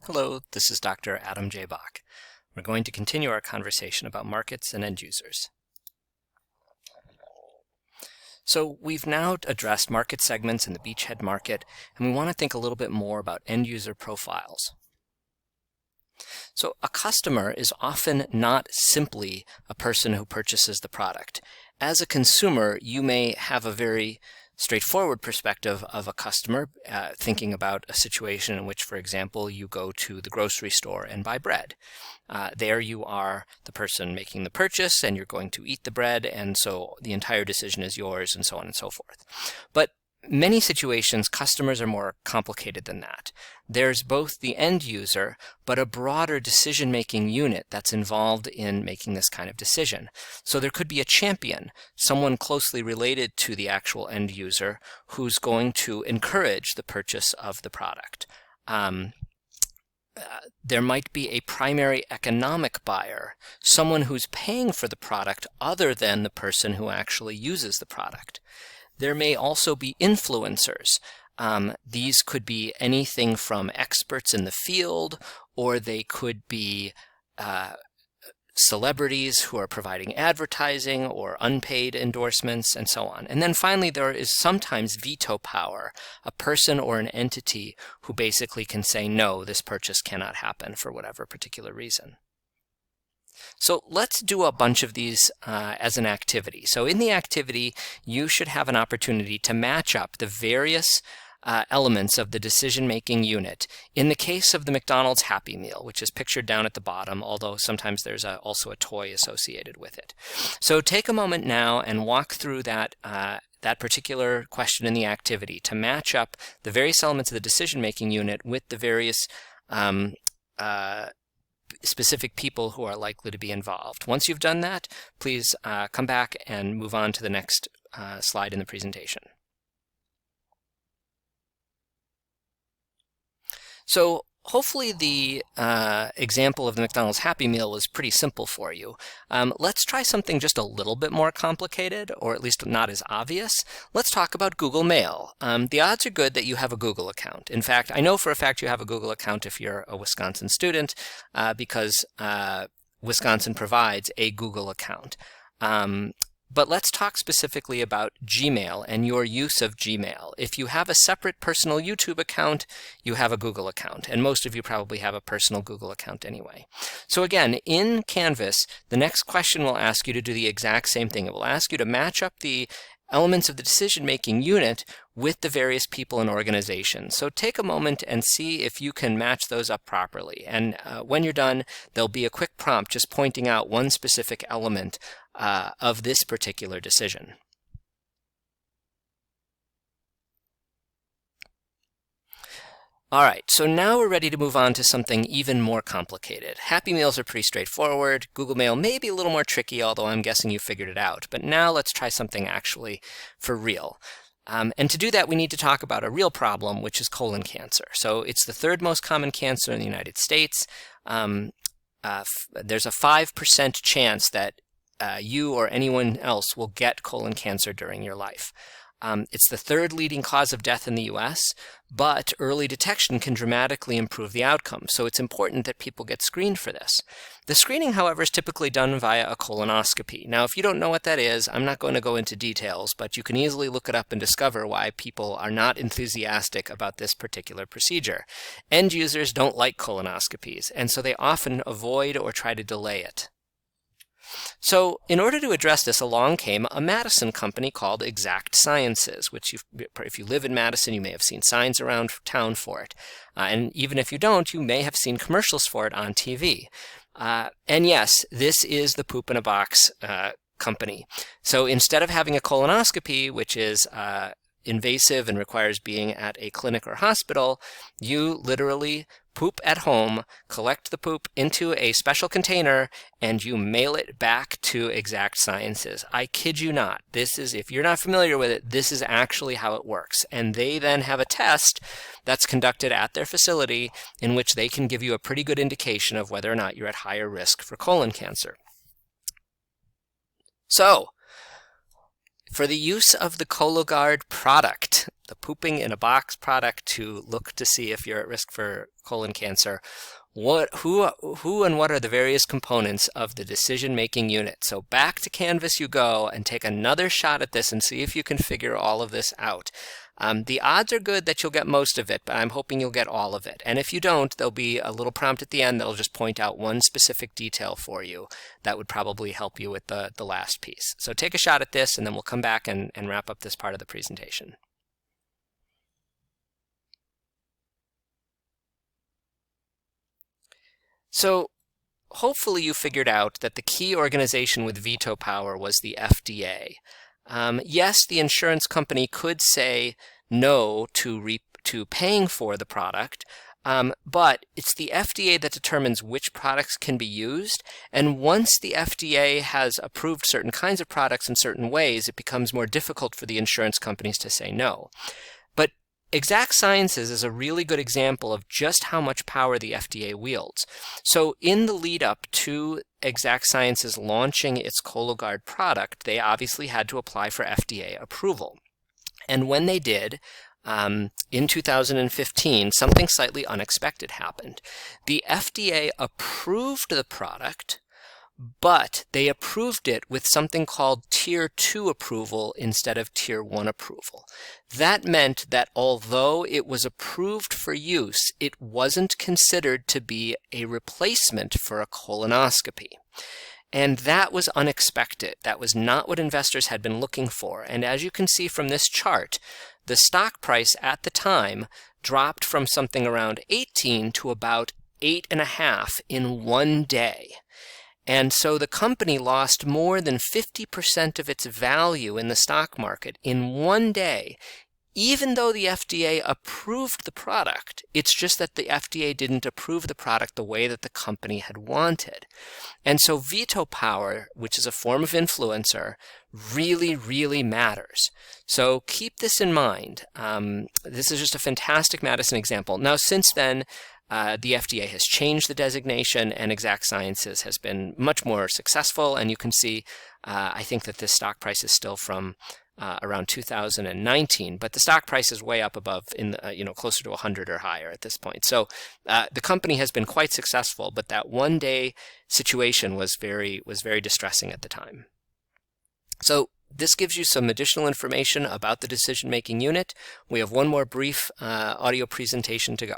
Hello, this is Dr. Adam J. Bach. We're going to continue our conversation about markets and end users. So we've now addressed market segments in the beachhead market, and we want to think a little bit more about end user profiles. So a customer is often not simply a person who purchases the product. As a consumer, you may have a very straightforward perspective of a customer, thinking about a situation in which, for example, you go to the grocery store and buy bread. There you are the person making the purchase, and you're going to eat the bread, and so the entire decision is yours, and so on and so forth. But many situations, customers are more complicated than that. There's both the end user, but a broader decision-making unit that's involved in making this kind of decision. So there could be a champion, someone closely related to the actual end user, who's going to encourage the purchase of the product. There might be a primary economic buyer, someone who's paying for the product other than the person who actually uses the product. There may also be influencers. These could be anything from experts in the field, or they could be celebrities who are providing advertising or unpaid endorsements, and so on. And then finally, there is sometimes veto power, a person or an entity who basically can say, no, this purchase cannot happen for whatever particular reason. So let's do a bunch of these as an activity. So in the activity, you should have an opportunity to match up the various elements of the decision-making unit. In the case of the McDonald's Happy Meal, which is pictured down at the bottom, although sometimes there's also a toy associated with it. So take a moment now and walk through that particular question in the activity to match up the various elements of the decision-making unit with the various specific people who are likely to be involved. Once you've done that, please come back and move on to the next slide in the presentation. So hopefully the example of the McDonald's Happy Meal was pretty simple for you. Let's try something just a little bit more complicated, or at least not as obvious. Let's talk about Google Mail. The odds are good that you have a Google account. In fact, I know for a fact you have a Google account if you're a Wisconsin student, because Wisconsin provides a Google account. But let's talk specifically about Gmail and your use of Gmail. If you have a separate personal YouTube account, you have a Google account, and most of you probably have a personal Google account anyway. So again, in Canvas, the next question will ask you to do the exact same thing. It will ask you to match up the elements of the decision-making unit with the various people and organizations. So take a moment and see if you can match those up properly. And when you're done, there'll be a quick prompt just pointing out one specific element of this particular decision. All right, so now we're ready to move on to something even more complicated. Happy Meals are pretty straightforward. Google Mail may be a little more tricky, although I'm guessing you figured it out. But now let's try something actually for real. And to do that, we need to talk about a real problem, which is colon cancer. So it's the third most common cancer in the United States. There's a 5% chance that you or anyone else will get colon cancer during your life. It's the third leading cause of death in the U.S., but early detection can dramatically improve the outcome, so it's important that people get screened for this. The screening, however, is typically done via a colonoscopy. Now, if you don't know what that is, I'm not going to go into details, but you can easily look it up and discover why people are not enthusiastic about this particular procedure. End users don't like colonoscopies, and so they often avoid or try to delay it. So in order to address this, along came a Madison company called Exact Sciences, which if you live in Madison, you may have seen signs around town for it. And even if you don't, you may have seen commercials for it on TV. And yes, this is the poop in a box company. So instead of having a colonoscopy, which is invasive and requires being at a clinic or hospital, you literally poop at home, collect the poop into a special container, and you mail it back to Exact Sciences. I kid you not. This is, if you're not familiar with it, this is actually how it works. And they then have a test that's conducted at their facility in which they can give you a pretty good indication of whether or not you're at higher risk for colon cancer. So, for the use of the Cologuard product, pooping in a box product to look to see if you're at risk for colon cancer. Who and what are the various components of the decision-making unit? So back to Canvas you go and take another shot at this and see if you can figure all of this out. The odds are good that you'll get most of it, but I'm hoping you'll get all of it. And if you don't, there'll be a little prompt at the end that'll just point out one specific detail for you that would probably help you with the last piece. So take a shot at this, and then we'll come back and wrap up this part of the presentation. So hopefully you figured out that the key organization with veto power was the FDA. Yes, the insurance company could say no to paying for the product, but it's the FDA that determines which products can be used. And once the FDA has approved certain kinds of products in certain ways, it becomes more difficult for the insurance companies to say no. But Exact Sciences is a really good example of just how much power the FDA wields. So in the lead up to Exact Sciences launching its Cologuard product, they obviously had to apply for FDA approval. And when they did, in 2015, something slightly unexpected happened. The FDA approved the product, but they approved it with something called Tier 2 approval instead of Tier 1 approval. That meant that although it was approved for use, it wasn't considered to be a replacement for a colonoscopy. And that was unexpected. That was not what investors had been looking for. And as you can see from this chart, the stock price at the time dropped from something around 18 to about 8.5 in one day. And so the company lost more than 50% of its value in the stock market in one day, even though the FDA approved the product. It's just that the FDA didn't approve the product the way that the company had wanted. And so veto power, which is a form of influencer, really, really matters. So keep this in mind. This is just a fantastic Madison example. Now, since then, the FDA has changed the designation, and Exact Sciences has been much more successful. And you can see, I think that this stock price is still from around 2019, but the stock price is way up above, closer to 100 or higher at this point. So the company has been quite successful, but that one-day situation was very distressing at the time. So this gives you some additional information about the decision-making unit. We have one more brief audio presentation to go.